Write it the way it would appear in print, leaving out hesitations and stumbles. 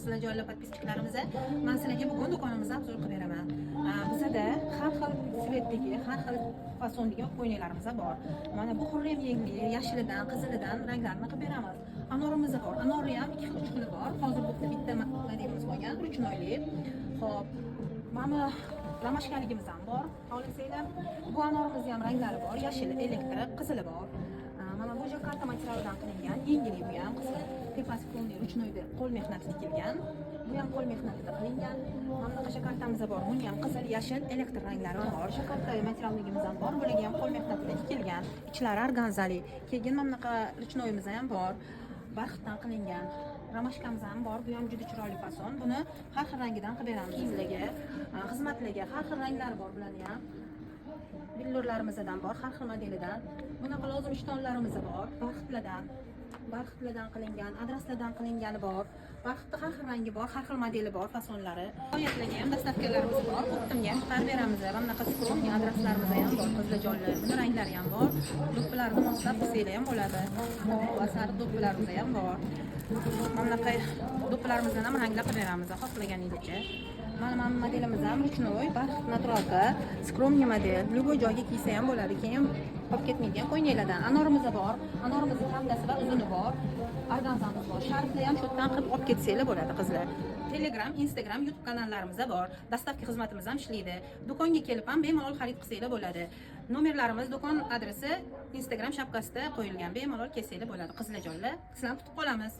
qizlar joylar podpischiklarimiz. Men sizlarga bugun do'konimizni obzor qilib beraman. Bizda har xil svetdagi, har xil fasondagi qo'ynaklarimiz bor. Mana bu xurrem yengli, yashilidan, qizilidan ranglarni qilib beramiz. Anorimiz bor. Anori ham 2 xil bor. Hozir bu bitta modelimiz qolgan, ruchnoyli. Xo'p, mana ramashkaligimiz ham bor. Xohlasanglar, bu anorimiz ham ranglari bor. Yashili, elektrik, qizili bor. Mana bu jakarta materialidan qilingan, yengli bu ham qizil, tepasi qo'lni ruchnoyda qo'l mehnatida tikilgan. Bu ham qo'l mehnatida qilingan. Mana bu jakartamiz bor. Buni ham qizil, yashil, elektr ranglari bor. Jakarta materialligimiz ham bor. Bularga ham qo'l mehnatida tikilgan. Ichlari organzali. Keyin mana bunaqa ruchnoyimiz ham bor. Barxtdan qilingan. Ramashkamiz ham bor. Bu ham juda chiroyli fason. Buni har xil rangidan qilib beramiz sizlarga. Xizmatlarga har xil ranglari bor bularning ham. Billurlarimizdan bor, har xil modelidan. Bunaqa lozim ishtonlarimiz bor. Barxtlardan qilingan, adreslardan qilingani bor. Barxtda har xil rangi bor, har xil modeli bor, fasonlari. Oyatlarga ham dastavkalarimiz bor. Optimga ham chiqarib beramiz. Mana bunaqa skromli adreslarimiz ham bor, qizlar joylar. Buni ranglari ham bor. Do'ppilarni moslab qilsanglar ham bo'ladi. Va sariq do'ppilarimiz ham bor. Mana bunaqa do'ppilarimizdan ham ranglab qilib beramiz, xohlaganingizcha. Mana modelimiz ham ruchnoy, barxt naturalka, skromniy model. Любой joyga kiysa ham bo'ladi. Keyin qolib ketmaydigan qo'ynaklardan. Anorimiz bor. Anorimizning kamdasi va uzuni bor. Organzamiz bor. Sharflar ham shu yerdan qilib olib ketsanglar bo'ladi, qizlar. Telegram, Instagram, YouTube kanallarimiz bor. Dastavka xizmatimiz ham ishlaydi. Do'konga kelib ham bemalol xarid qilsanglar bo'ladi. Nomerlarimiz, do'kon adresi Instagram shapkasida qo'yilgan. Bemalol kelsanglar bo'ladi, qizlar joylar. Sizlarni kutib qolamiz.